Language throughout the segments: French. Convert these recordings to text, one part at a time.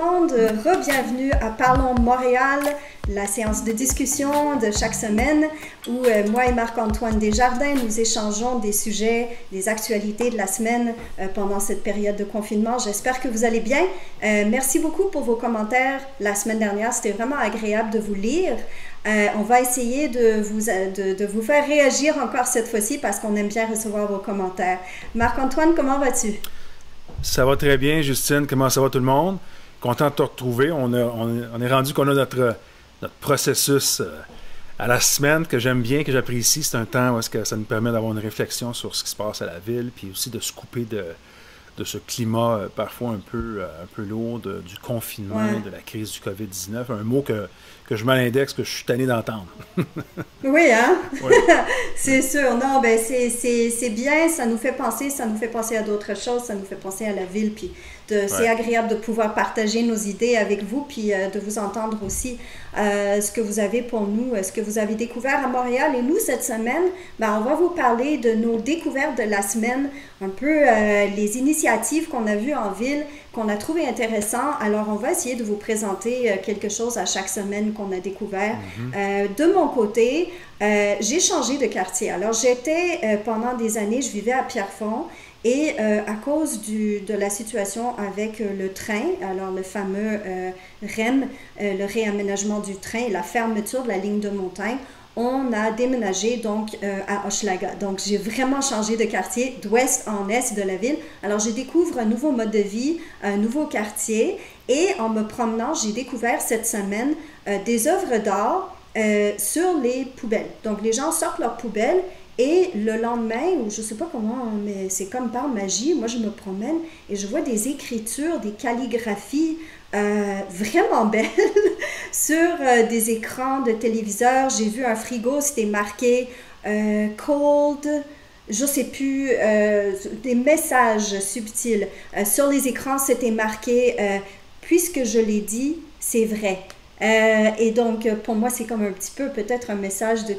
monde, re-bienvenue à Parlons Montréal, la séance de discussion de chaque semaine où moi et Marc-Antoine Desjardins, nous échangeons des sujets, des actualités de la semaine pendant cette période de confinement. J'espère que vous allez bien. Merci beaucoup pour vos commentaires la semaine dernière, c'était vraiment agréable de vous lire. On va essayer de vous faire réagir encore cette fois-ci parce qu'on aime bien recevoir vos commentaires. Marc-Antoine, comment vas-tu? Ça va très bien, Justine. Comment ça va tout le monde? Content de te retrouver. On est rendu qu'on a notre processus à la semaine que j'aime bien, que j'apprécie. C'est un temps où est-ce que ça nous permet d'avoir une réflexion sur ce qui se passe à la ville, puis aussi de se couper de ce climat parfois un peu lourd du confinement, de la crise du COVID-19. Un mot que je malindexe, que je suis tanné d'entendre. Oui, hein? Oui. C'est sûr. Non, ben c'est bien, ça nous fait penser à d'autres choses, ça nous fait penser à la ville, puis c'est agréable de pouvoir partager nos idées avec vous, puis de vous entendre aussi ce que vous avez pour nous, ce que vous avez découvert à Montréal. Et nous, cette semaine, ben, on va vous parler de nos découvertes de la semaine, un peu les initiatives qu'on a vues en ville, qu'on a trouvé intéressant. Alors, on va essayer de vous présenter quelque chose à chaque semaine qu'on a découvert. De mon côté, j'ai changé de quartier. Alors, pendant des années, je vivais à Pierrefonds. Et à cause de la situation avec le train, alors le fameux REM, le réaménagement du train et la fermeture de la ligne de montagne, on a déménagé donc à Hochelaga. Donc, j'ai vraiment changé de quartier d'ouest en est de la ville. Alors, je découvre un nouveau mode de vie, un nouveau quartier. Et en me promenant, j'ai découvert cette semaine des œuvres d'art sur les poubelles. Donc, les gens sortent leurs poubelles. Et le lendemain, ou je ne sais pas comment, mais c'est comme par magie, moi je me promène et je vois des écritures, des calligraphies vraiment belles sur des écrans de téléviseur. J'ai vu un frigo, c'était marqué cold, je ne sais plus, des messages subtils. Sur les écrans, c'était marqué puisque je l'ai dit, c'est vrai. Et donc, pour moi, c'est comme un petit peu peut-être un message de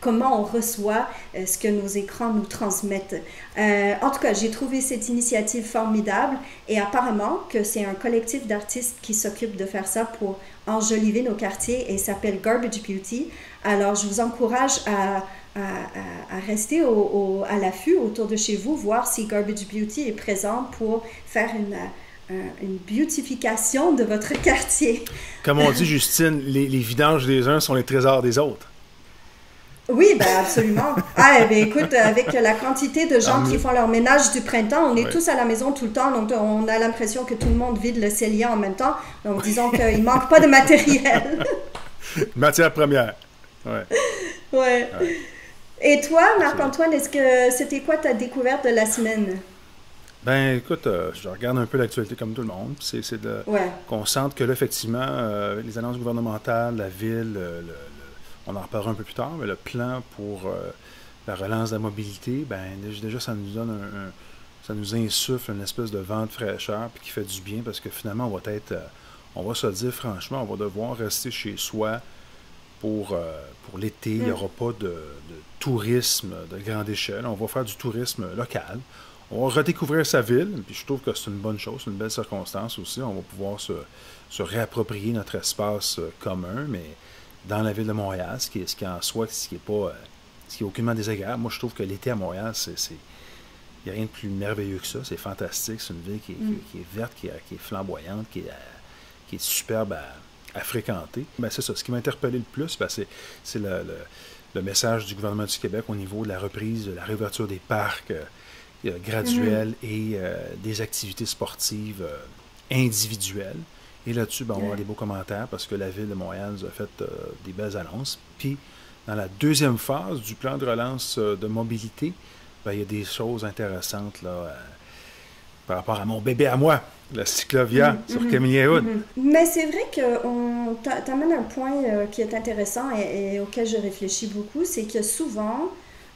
comment on reçoit ce que nos écrans nous transmettent. En tout cas, j'ai trouvé cette initiative formidable et apparemment que c'est un collectif d'artistes qui s'occupe de faire ça pour enjoliver nos quartiers et s'appelle Garbage Beauty. Alors, je vous encourage à rester à l'affût autour de chez vous, voir si Garbage Beauty est présent pour faire une beautification de votre quartier. Comme on dit, Justine, les vidanges des uns sont les trésors des autres. Oui, ben absolument. Ah, ben écoute, avec la quantité de gens qui font leur ménage du printemps, on est tous à la maison tout le temps, donc on a l'impression que tout le monde vide le cellier en même temps. Donc disons qu'il ne manque pas de matériel. Matière première. Ouais. Et toi, Marc-Antoine, c'était quoi ta découverte de la semaine? Ben, écoute, je regarde un peu l'actualité comme tout le monde. C'est qu'on sente que là, effectivement, les annonces gouvernementales, la ville, on en reparlera un peu plus tard, mais le plan pour la relance de la mobilité, ben déjà, ça nous donne ça nous insuffle une espèce de vent de fraîcheur puis qui fait du bien parce que finalement, on va se le dire franchement, on va devoir rester chez soi pour l'été. Il n'y aura pas de tourisme de grande échelle. On va faire du tourisme local. On va redécouvrir sa ville, puis je trouve que c'est une bonne chose, c'est une belle circonstance aussi. On va pouvoir se réapproprier notre espace commun, mais dans la ville de Montréal, ce qui est en soi, ce qui est aucunement désagréable. Moi, je trouve que l'été à Montréal, il n'y a rien de plus merveilleux que ça. C'est fantastique. C'est une ville qui est verte, qui est flamboyante, qui est superbe à fréquenter. Ben, c'est ça. Ce qui m'a interpellé le plus, ben, c'est le message du gouvernement du Québec au niveau de la reprise, de la réouverture des parcs graduelle et des activités sportives individuelles. Et là-dessus, ben, on va avoir des beaux commentaires parce que la Ville de Montréal nous a fait des belles annonces. Puis, dans la deuxième phase du plan de relance de mobilité, ben, il y a des choses intéressantes là, par rapport à mon bébé à moi, la cyclovia sur Camillien-Hood. Mais c'est vrai que t'amènes un point qui est intéressant et auquel je réfléchis beaucoup, c'est que souvent,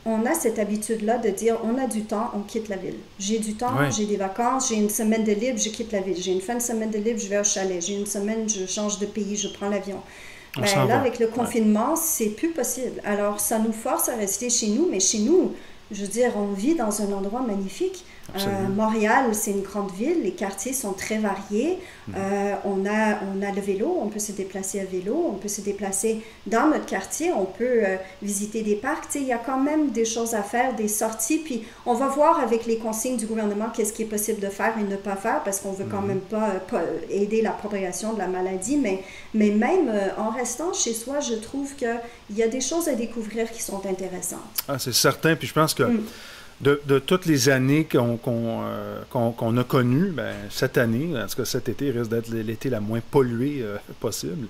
on a cette habitude-là de dire on a du temps, on quitte la ville. J'ai du temps, j'ai des vacances, j'ai une semaine de libre, je quitte la ville. J'ai une fin de semaine de libre, je vais au chalet. J'ai une semaine, je change de pays, je prends l'avion. Ben, là, avec le confinement, c'est plus possible. Alors, ça nous force à rester chez nous, mais chez nous, je veux dire, on vit dans un endroit magnifique. Montréal, c'est une grande ville, les quartiers sont très variés. On a le vélo, on peut se déplacer à vélo, on peut se déplacer dans notre quartier, on peut visiter des parcs. Tu sais, il y a quand même des choses à faire, des sorties, puis on va voir avec les consignes du gouvernement qu'est-ce qui est possible de faire et ne pas faire, parce qu'on veut quand même pas aider la propagation de la maladie, mais même en restant chez soi, je trouve qu'il y a des choses à découvrir qui sont intéressantes. Ah, c'est certain, puis je pense que de toutes les années qu'on a connues, ben, cette année, en tout cas cet été, risque d'être l'été la moins polluée possible.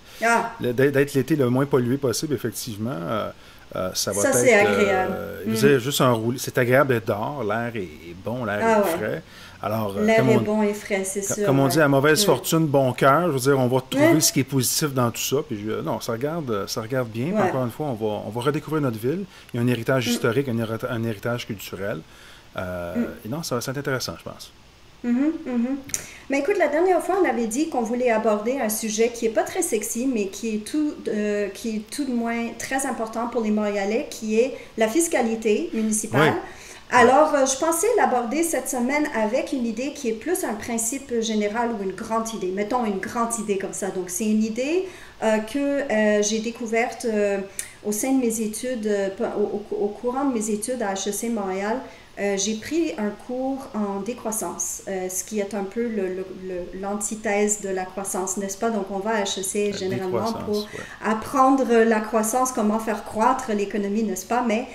D'être l'été le moins pollué possible, effectivement. Ça va être... c'est agréable. Juste un roulis. C'est agréable d'être dehors, l'air est bon, l'air est frais. Alors, l'air est bon et frais, c'est sûr. Comme on dit, à mauvaise fortune, bon cœur. Je veux dire, on va trouver ce qui est positif dans tout ça. Puis non, ça regarde bien. Puis encore une fois, on va redécouvrir notre ville. Il y a un héritage historique, un héritage culturel. Et non, ça va être intéressant, je pense. Mais écoute, la dernière fois, on avait dit qu'on voulait aborder un sujet qui n'est pas très sexy, mais qui est tout de moins très important pour les Montréalais, qui est la fiscalité municipale. Alors, je pensais l'aborder cette semaine avec une idée qui est plus un principe général ou une grande idée. Mettons une grande idée comme ça. Donc, c'est une idée que j'ai découverte au sein de mes études, au courant de mes études à HEC Montréal. J'ai pris un cours en décroissance, ce qui est un peu l'antithèse de la croissance, n'est-ce pas? Donc, on va à HEC généralement pour apprendre la croissance, comment faire croître l'économie, n'est-ce pas? Mais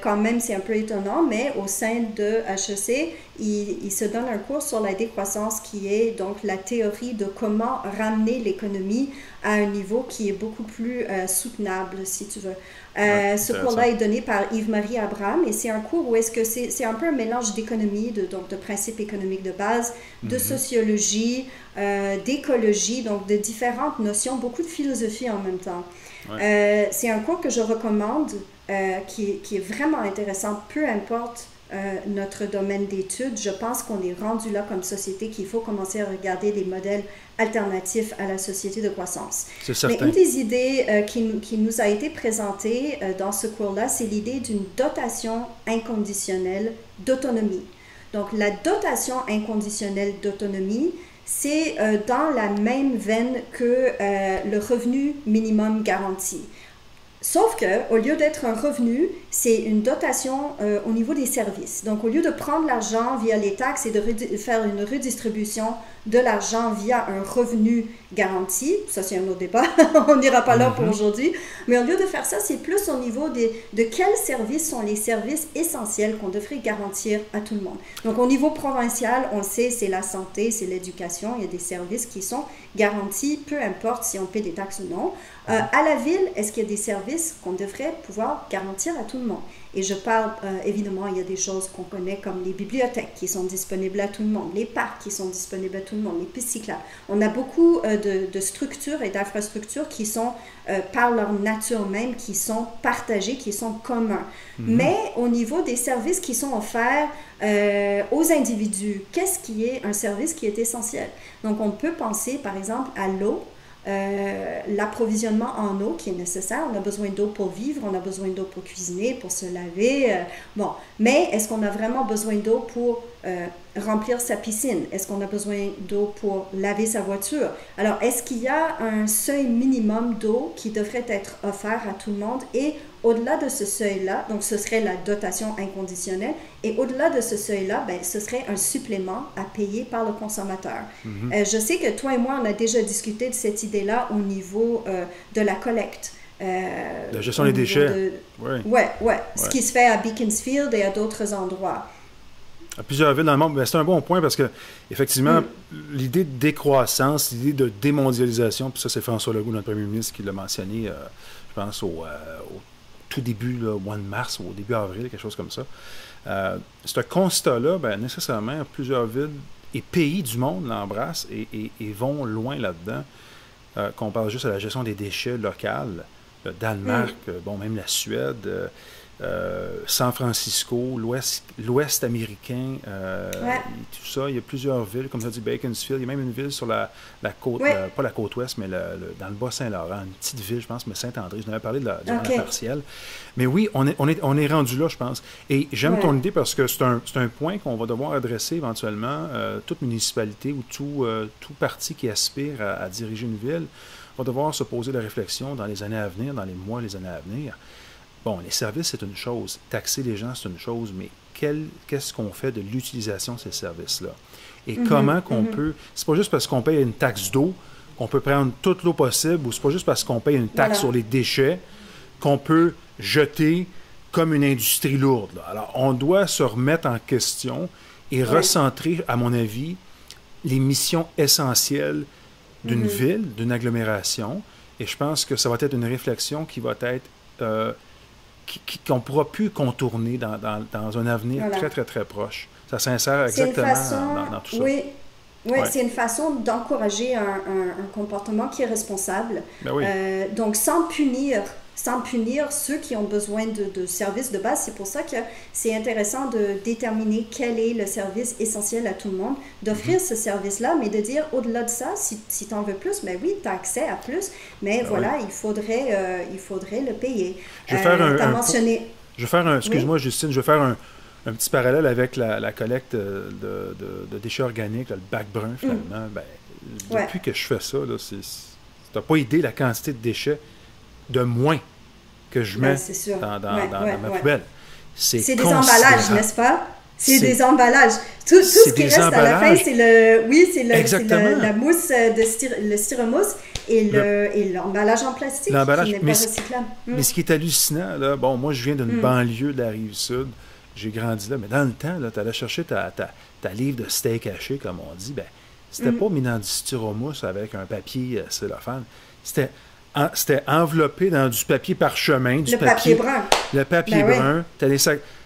quand même, c'est un peu étonnant, mais au sein de HEC, il se donne un cours sur la décroissance qui est donc la théorie de comment ramener l'économie à un niveau qui est beaucoup plus soutenable, si tu veux. Ce cours-là est donné par Yves-Marie Abraham et c'est un cours où est-ce que c'est un peu un mélange d'économie, donc de principes économiques de base, de sociologie, d'écologie, donc de différentes notions, beaucoup de philosophie en même temps. C'est un cours que je recommande, qui est vraiment intéressant, peu importe notre domaine d'études. Je pense qu'on est rendu là comme société qu'il faut commencer à regarder des modèles alternatifs à la société de croissance. C'est certain. Mais une des idées qui nous a été présentée dans ce cours-là, c'est l'idée d'une dotation inconditionnelle d'autonomie. Donc, la dotation inconditionnelle d'autonomie, c'est dans la même veine que le revenu minimum garanti. Sauf qu'au lieu d'être un revenu, c'est une dotation au niveau des services. Donc, au lieu de prendre l'argent via les taxes et de faire une redistribution de l'argent via un revenu garanti, ça c'est un autre débat, on n'ira pas là pour aujourd'hui, mais au lieu de faire ça, c'est plus au niveau de quels services sont les services essentiels qu'on devrait garantir à tout le monde. Donc, au niveau provincial, on sait, c'est la santé, c'est l'éducation, il y a des services qui sont garantis, peu importe si on paie des taxes ou non. À la ville, est-ce qu'il y a des services qu'on devrait pouvoir garantir à tout le monde? Et je parle, évidemment, il y a des choses qu'on connaît comme les bibliothèques qui sont disponibles à tout le monde, les parcs qui sont disponibles à tout le monde, les pistes cyclables. On a beaucoup de structures et d'infrastructures qui sont, par leur nature même, qui sont partagées, qui sont communs. Mais au niveau des services qui sont offerts aux individus, qu'est-ce qui est un service qui est essentiel? Donc, on peut penser, par exemple, à l'eau. L'approvisionnement en eau qui est nécessaire. On a besoin d'eau pour vivre, on a besoin d'eau pour cuisiner, pour se laver. Bon, mais est-ce qu'on a vraiment besoin d'eau pour remplir sa piscine? Est-ce qu'on a besoin d'eau pour laver sa voiture? Alors, est-ce qu'il y a un seuil minimum d'eau qui devrait être offert à tout le monde? Et au-delà de ce seuil-là, donc ce serait la dotation inconditionnelle, et au-delà de ce seuil-là, ben, ce serait un supplément à payer par le consommateur. Je sais que toi et moi, on a déjà discuté de cette idée-là au niveau de la collecte. La gestion des déchets. Ouais. Ce qui se fait à Beaconsfield et à d'autres endroits. À plusieurs villes dans le monde, ben, c'est un bon point parce que, effectivement, l'idée de décroissance, l'idée de démondialisation, puis ça, c'est François Legault, notre premier ministre, qui l'a mentionné, je pense, au tout début, là, au mois de mars ou au début avril, quelque chose comme ça. Ce constat-là, ben, nécessairement, plusieurs villes et pays du monde l'embrassent et vont loin là-dedans. Qu'on parle juste à la gestion des déchets locaux, le Danemark, bon, même la Suède. San Francisco, l'Ouest américain, tout ça. Il y a plusieurs villes, comme ça dit Bakersfield. Il y a même une ville sur la côte, pas la côte ouest, mais dans le Bas-Saint-Laurent, une petite ville, je pense, mais Saint-André. Je en avais parlé durant la partielle. Mais oui, on est rendu là, je pense. Et j'aime ton idée parce que c'est un point qu'on va devoir adresser éventuellement. Toute municipalité ou tout parti qui aspire à diriger une ville va devoir se poser la réflexion dans les années à venir, dans les mois, les années à venir. Bon, les services, c'est une chose. Taxer les gens, c'est une chose, mais qu'est-ce qu'on fait de l'utilisation de ces services-là? Et comment qu'on peut... C'est pas juste parce qu'on paye une taxe d'eau qu'on peut prendre toute l'eau possible, ou c'est pas juste parce qu'on paye une taxe sur les déchets qu'on peut jeter comme une industrie lourde. Là. Alors, on doit se remettre en question et recentrer, à mon avis, les missions essentielles d'une ville, d'une agglomération. Et je pense que ça va être une réflexion qui va être... qu'on ne pourra plus contourner dans un avenir très, très, très proche. Ça s'insère exactement dans tout ça. Oui, c'est une façon d'encourager un comportement qui est responsable. Donc, sans punir ceux qui ont besoin de services de base. C'est pour ça que c'est intéressant de déterminer quel est le service essentiel à tout le monde, d'offrir ce service-là, mais de dire, au-delà de ça, si tu en veux plus, ben oui, tu as accès à plus, mais il faudrait le payer. Je vais faire excuse-moi, Justine, je vais faire un petit parallèle avec la collecte de déchets organiques, le bac brun, finalement. Depuis que je fais ça, tu n'as pas idée la quantité de déchets de moins que je mets dans ma poubelle. C'est des emballages, n'est-ce pas? C'est des emballages. Tout ce qui reste à la fin, c'est la mousse, le styromousse et l'emballage en plastique qui n'est pas recyclable. Mais ce qui est hallucinant, là, moi je viens d'une banlieue de la Rive-Sud, j'ai grandi là, mais dans le temps, tu allais chercher ta livre de steak haché, comme on dit, c'était pas mis dans du styromousse avec un papier cellophane. C'était enveloppé dans du papier parchemin, papier brun. Le papier brun.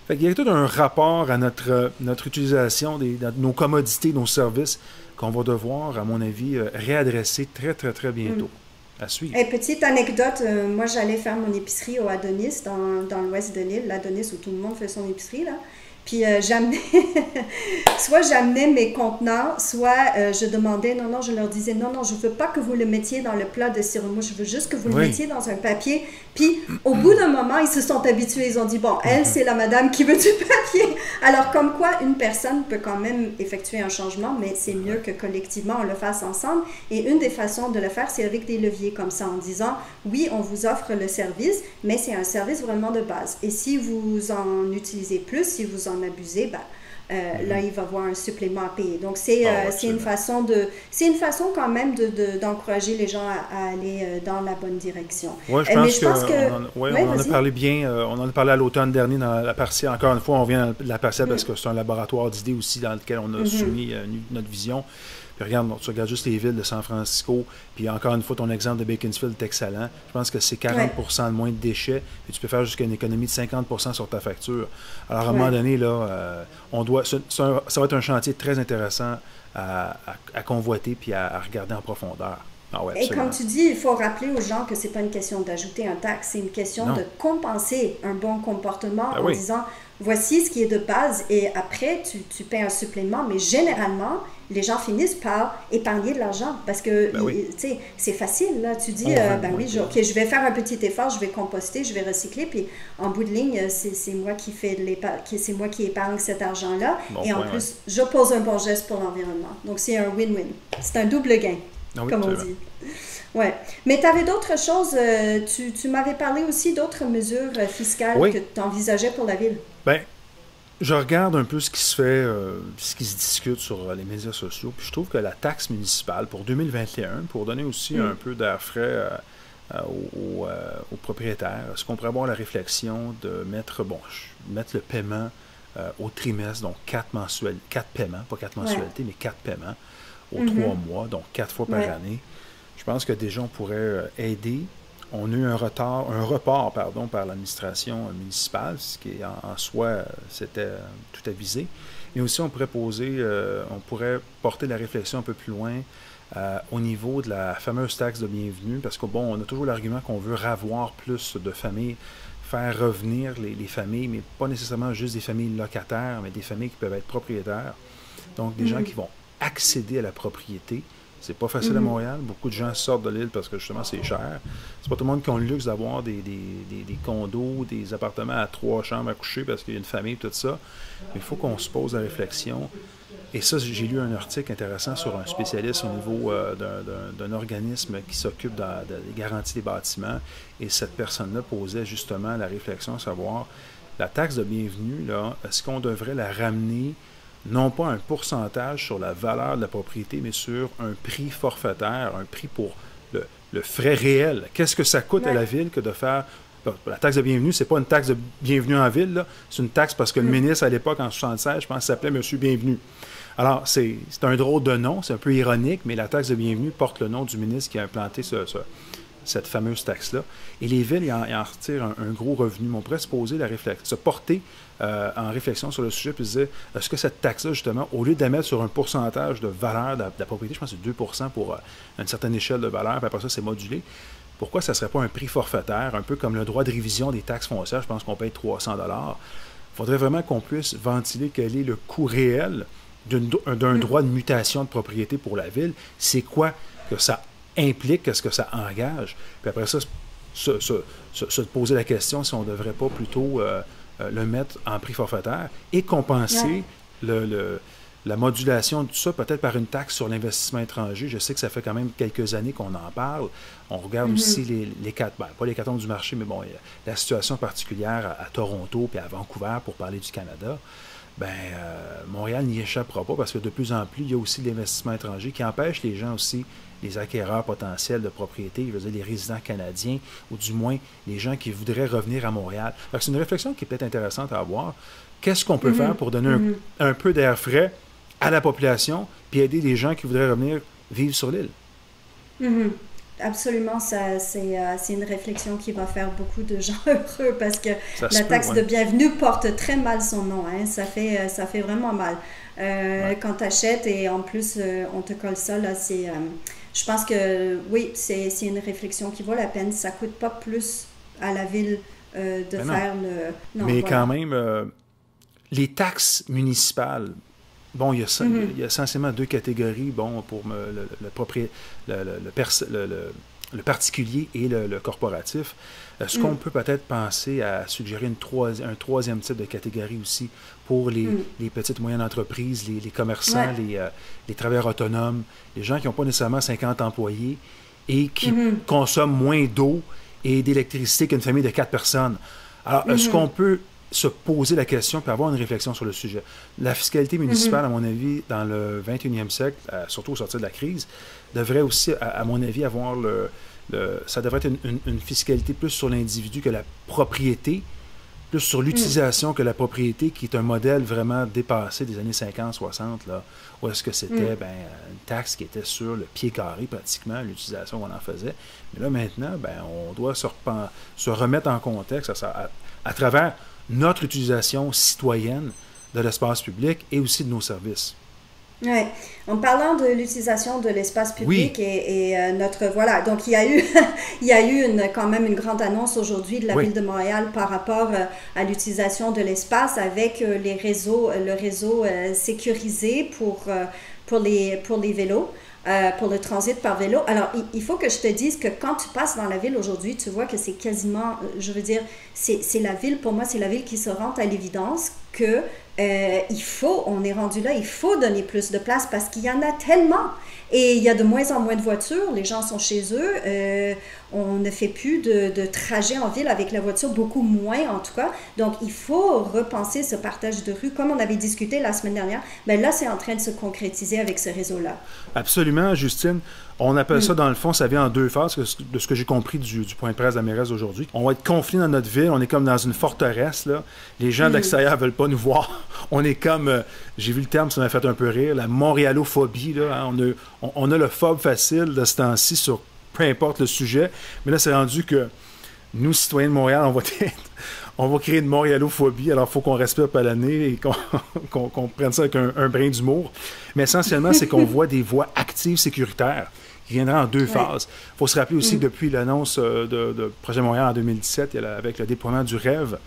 Il y a tout un rapport à notre utilisation de nos commodités, nos services, qu'on va devoir, à mon avis, réadresser très, très, très bientôt. À suivre. Petite anecdote, moi j'allais faire mon épicerie au Adonis, dans l'ouest de l'île, l'Adonis où tout le monde fait son épicerie, là. Puis soit j'amenais mes contenants, soit je demandais, je leur disais, non, je ne veux pas que vous le mettiez dans le plat de styromousse, je veux juste que vous le mettiez dans un papier. Puis au bout d'un moment, ils se sont habitués, ils ont dit, bon, elle, c'est la madame qui veut du papier. Alors comme quoi, une personne peut quand même effectuer un changement, mais c'est mieux que collectivement on le fasse ensemble. Et une des façons de le faire, c'est avec des leviers comme ça, en disant, oui, on vous offre le service, mais c'est un service vraiment de base. Et si vous en utilisez plus, si vous en abusez, là, il va y avoir un supplément à payer. Donc, c'est une façon quand même d'encourager les gens à aller dans la bonne direction. Oui, je pense on en a parlé bien. On en a parlé à l'automne dernier dans la partielle. Encore une fois, on vient de la partielle parce que c'est un laboratoire d'idées aussi dans lequel on a soumis notre vision. Puis regarde, tu regardes juste les villes de San Francisco, puis encore une fois, ton exemple de Bakersfield est excellent. Je pense que c'est 40% de moins de déchets, puis tu peux faire jusqu'à une économie de 50% sur ta facture. Alors, à un moment donné, là, ça va être un chantier très intéressant à convoiter puis à regarder en profondeur. Et comme tu dis, il faut rappeler aux gens que ce n'est pas une question d'ajouter un taxe, c'est une question de compenser un bon comportement en disant, voici ce qui est de base, et après, tu paies un supplément, mais généralement, les gens finissent par épargner de l'argent parce que c'est facile. Là. Tu dis, je vais faire un petit effort, je vais composter, je vais recycler, puis en bout de ligne, c'est moi qui c'est moi qui épargne cet argent-là. Et en plus, je pose un bon geste pour l'environnement. Donc, c'est un win-win. C'est un double gain, comme on dit. Ouais. Mais tu avais d'autres choses. Tu m'avais parlé aussi d'autres mesures fiscales que tu envisageais pour la ville. Bien, je regarde un peu ce qui se fait, ce qui se discute sur les médias sociaux, puis je trouve que la taxe municipale pour 2021, pour donner aussi un peu d'air frais aux propriétaires, est-ce qu'on pourrait avoir la réflexion de mettre le paiement au trimestre, donc 4 paiements, pas 4 mensualités, mais 4 paiements aux 3 mois, donc 4 fois par année. Je pense que déjà on pourrait aider. On a eu un report par l'administration municipale, ce qui en soi, c'était tout avisé. Mais aussi, on pourrait porter la réflexion un peu plus loin au niveau de la fameuse taxe de bienvenue, parce qu'on a toujours l'argument qu'on veut ravoir plus de familles faire revenir les familles, mais pas nécessairement juste des familles locataires, mais des familles qui peuvent être propriétaires. Donc, des gens qui vont accéder à la propriété. C'est pas facile à Montréal. Beaucoup de gens sortent de l'île parce que justement, c'est cher. C'est pas tout le monde qui a le luxe d'avoir des condos, des appartements à 3 chambres à coucher parce qu'il y a une famille, tout ça. Mais il faut qu'on se pose la réflexion. Et ça, j'ai lu un article intéressant sur un spécialiste au niveau d'un organisme qui s'occupe des garanties des bâtiments. Et cette personne-là posait justement la réflexion à savoir, la taxe de bienvenue, là, est-ce qu'on devrait la ramener non pas un pourcentage sur la valeur de la propriété, mais sur un prix forfaitaire, un prix pour le frais réel. Qu'est-ce que ça coûte à la ville que de faire... La taxe de bienvenue, c'est pas une taxe de bienvenue en ville, là. C'est une taxe parce que le ministre, à l'époque, en 1976, je pense, s'appelait Monsieur Bienvenu. Alors, c'est un drôle de nom, c'est un peu ironique, mais la taxe de bienvenue porte le nom du ministre qui a implanté cette fameuse taxe-là. Et les villes, ils en retirent un gros revenu. Mais on pourrait se poser la réflexion, se porter en réflexion sur le sujet, puis se dire, est-ce que cette taxe-là, justement, au lieu de la mettre sur un pourcentage de valeur de la propriété, je pense que c'est 2 pour une certaine échelle de valeur, puis après ça, c'est modulé, pourquoi ça ne serait pas un prix forfaitaire, un peu comme le droit de révision des taxes foncières, je pense qu'on paye 300 $. Il faudrait vraiment qu'on puisse ventiler quel est le coût réel d'un droit de mutation de propriété pour la ville. C'est quoi que ça implique, qu'est-ce que ça engage. Puis après ça, se poser la question si on ne devrait pas plutôt le mettre en prix forfaitaire et compenser la modulation de tout ça, peut-être par une taxe sur l'investissement étranger. Je sais que ça fait quand même quelques années qu'on en parle. On regarde aussi pas les cartons du marché, mais bon, la situation particulière à Toronto puis à Vancouver, pour parler du Canada. Montréal n'y échappera pas parce que de plus en plus, il y a aussi de l'investissement étranger qui empêche les gens aussi, les acquéreurs potentiels de propriété, je veux dire les résidents canadiens, ou du moins les gens qui voudraient revenir à Montréal. C'est une réflexion qui est peut-être intéressante à avoir. Qu'est-ce qu'on peut faire pour donner un peu d'air frais à la population puis aider les gens qui voudraient revenir vivre sur l'île? Absolument, c'est une réflexion qui va faire beaucoup de gens heureux parce que la taxe de bienvenue porte très mal son nom. Hein? Ça fait vraiment mal. Quand tu achètes et en plus on te colle ça, là, je pense que oui, c'est une réflexion qui vaut la peine. Ça ne coûte pas plus à la ville de faire le... Non, mais quand même, les taxes municipales, bon, il y a essentiellement 2 catégories, bon, pour le particulier et le corporatif. Est-ce qu'on peut peut-être penser à suggérer un troisième type de catégorie aussi pour les petites et moyennes entreprises, les commerçants, les travailleurs autonomes, les gens qui n'ont pas nécessairement 50 employés et qui consomment moins d'eau et d'électricité qu'une famille de 4 personnes? Alors, est-ce qu'on peut se poser la question et avoir une réflexion sur le sujet? La fiscalité municipale, à mon avis, dans le 21e siècle, surtout au sortir de la crise, devrait aussi, à mon avis, avoir ça devrait être une fiscalité plus sur l'individu que la propriété, plus sur l'utilisation que la propriété, qui est un modèle vraiment dépassé des années 50-60, là, où est-ce que c'était une taxe qui était sur le pied carré pratiquement, l'utilisation qu'on en faisait. Mais là, maintenant, on doit se remettre en contexte à travers notre utilisation citoyenne de l'espace public et aussi de nos services. Oui. En parlant de l'utilisation de l'espace public et notre... Voilà, donc il y a eu quand même une grande annonce aujourd'hui de la Ville de Montréal par rapport à l'utilisation de l'espace avec le réseau sécurisé pour les vélos. Pour le transit par vélo. Alors, il faut que je te dise que quand tu passes dans la ville aujourd'hui, tu vois que c'est quasiment, je veux dire, c'est la ville, pour moi, c'est la ville qui se rend à l'évidence que on est rendu là, il faut donner plus de place parce qu'il y en a tellement. Et il y a de moins en moins de voitures, les gens sont chez eux, on ne fait plus de trajets en ville avec la voiture, beaucoup moins en tout cas. Donc, il faut repenser ce partage de rue, comme on avait discuté la semaine dernière. Bien là, c'est en train de se concrétiser avec ce réseau-là. Absolument, Justine. On appelle ça, dans le fond, ça vient en 2 phases, de ce que j'ai compris du point de presse de la mairesse d'aujourd'hui. On va être confinés dans notre ville, on est comme dans une forteresse, là. Les gens de l'extérieur ne veulent pas nous voir. On est comme, j'ai vu le terme, ça m'a fait un peu rire, la montréalophobie, là. Hein. On a le phobe facile de ce temps-ci sur peu importe le sujet, mais là, c'est rendu que nous, citoyens de Montréal, on va créer une montréalophobie, alors il faut qu'on respire par le nez et qu'on prenne ça avec un brin d'humour. Mais essentiellement, c'est qu'on voit des voies actives sécuritaires qui viendra en deux phases. Il faut se rappeler aussi que depuis l'annonce de Projet Montréal en 2017, avec le déploiement du REV,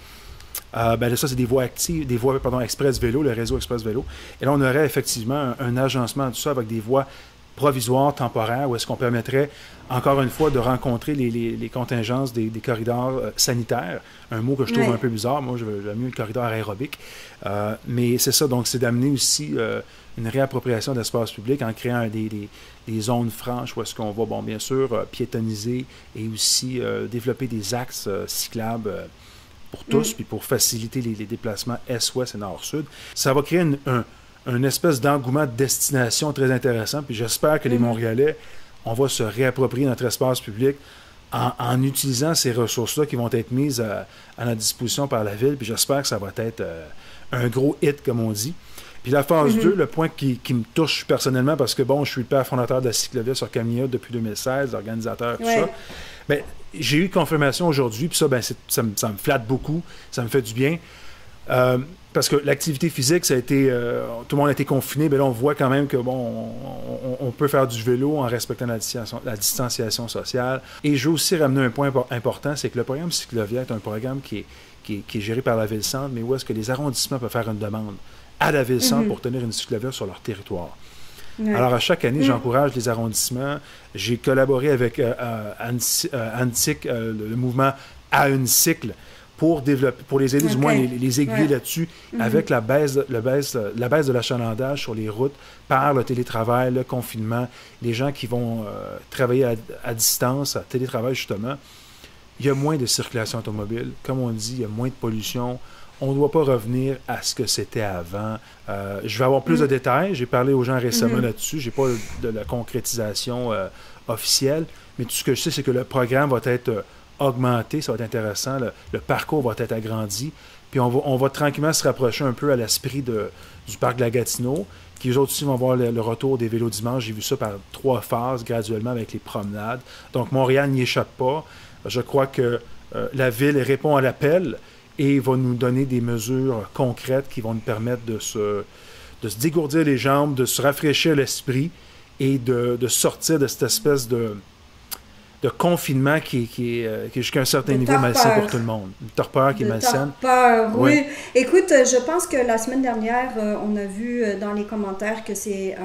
ben ça, c'est des voies actives, des voies, express vélo, le réseau express vélo. Et là, on aurait effectivement un agencement de tout ça avec des voies provisoires, temporaires, où est-ce qu'on permettrait, encore une fois, de rencontrer les contingences des corridors sanitaires. Un mot que je trouve un peu bizarre. Moi, j'aime mieux le corridor aérobique. Mais c'est ça, donc c'est d'amener aussi une réappropriation d'espace public en créant des zones franches où est-ce qu'on va, bien sûr, piétoniser et aussi développer des axes cyclables pour tous, puis pour faciliter les déplacements est-ouest et nord-sud. Ça va créer une espèce d'engouement de destination très intéressant, puis j'espère que les Montréalais, on va se réapproprier notre espace public en utilisant ces ressources-là qui vont être mises à notre disposition par la Ville, puis j'espère que ça va être un gros hit, comme on dit. Puis la phase 2, le point qui me touche personnellement, parce que, je suis le père fondateur de la cycloville sur Camilla depuis 2016, organisateur, tout ça. Bien, j'ai eu confirmation aujourd'hui, puis ça me flatte beaucoup, ça me fait du bien. Parce que l'activité physique, ça a été... tout le monde a été confiné, mais là, on voit quand même que, on peut faire du vélo en respectant la distanciation sociale. Et je veux aussi ramener un point important, c'est que le programme Cyclovia est un programme qui est géré par la Ville-Centre, mais où est-ce que les arrondissements peuvent faire une demande à la Ville-Centre pour tenir une cyclovia sur leur territoire. Alors, à chaque année, j'encourage les arrondissements. J'ai collaboré avec Antic, le mouvement À une cycle, pour les aider, du moins les aiguiller là-dessus, avec la baisse de l'achalandage sur les routes par le télétravail, le confinement, les gens qui vont travailler à distance, à télétravail justement. Il y a moins de circulation automobile. Comme on dit, il y a moins de pollution. On ne doit pas revenir à ce que c'était avant. Je vais avoir plus de détails. J'ai parlé aux gens récemment là-dessus. Je n'ai pas de la concrétisation officielle, mais tout ce que je sais, c'est que le programme va être augmenté. Ça va être intéressant. Le parcours va être agrandi. Puis on va tranquillement se rapprocher un peu à l'esprit du parc de la Gatineau, qui eux autres aussi vont voir le retour des vélos dimanche. J'ai vu ça par 3 phases graduellement avec les promenades. Donc Montréal n'y échappe pas. Je crois que la Ville répond à l'appel et va nous donner des mesures concrètes qui vont nous permettre de se dégourdir les jambes, de se rafraîchir l'esprit et de sortir de cette espèce de confinement qui est jusqu'à un certain niveau malsain pour tout le monde. Une torpeur qui est malsaine. Oui. Écoute, je pense que la semaine dernière, on a vu dans les commentaires que c'est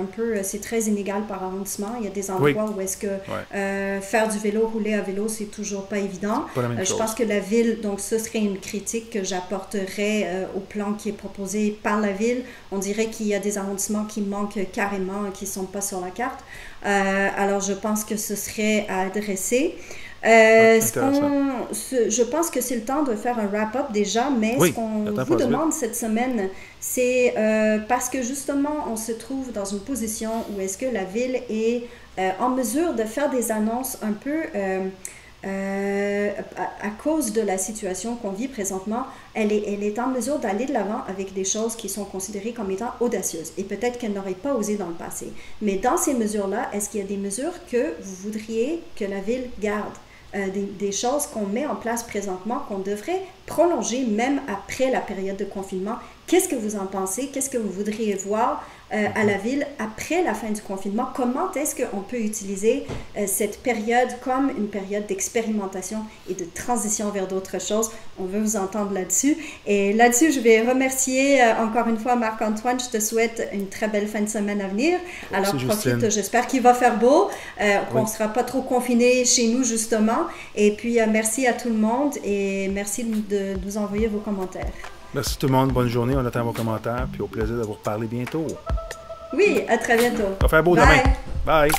très inégal par arrondissement. Il y a des endroits où est-ce que faire du vélo, rouler à vélo, c'est toujours pas évident. Pas la même chose. Je pense que la Ville, donc ce serait une critique que j'apporterais au plan qui est proposé par la Ville. On dirait qu'il y a des arrondissements qui manquent carrément, qui ne sont pas sur la carte. Alors, je pense que ce serait à adresser. Je pense que c'est le temps de faire un wrap-up déjà, mais ce qu'on vous demande cette semaine, c'est parce que justement, on se trouve dans une position où est-ce que la Ville est en mesure de faire des annonces un peu... à cause de la situation qu'on vit présentement, elle est en mesure d'aller de l'avant avec des choses qui sont considérées comme étant audacieuses. Et peut-être qu'elle n'aurait pas osé dans le passé. Mais dans ces mesures-là, est-ce qu'il y a des mesures que vous voudriez que la Ville garde? Des choses qu'on met en place présentement, qu'on devrait prolonger même après la période de confinement. Qu'est-ce que vous en pensez? Qu'est-ce que vous voudriez voir à la Ville après la fin du confinement? Comment est-ce qu'on peut utiliser cette période comme une période d'expérimentation et de transition vers d'autres choses? On veut vous entendre là-dessus. Et là-dessus, je vais remercier encore une fois Marc-Antoine. Je te souhaite une très belle fin de semaine à venir. Alors profite, j'espère qu'il va faire beau, qu'on ne sera pas trop confinés chez nous justement. Et puis merci à tout le monde et merci de nous envoyer vos commentaires. Merci tout le monde, bonne journée, on attend vos commentaires, puis au plaisir de vous reparler bientôt. Oui, à très bientôt. Ça va faire beau demain. Bye!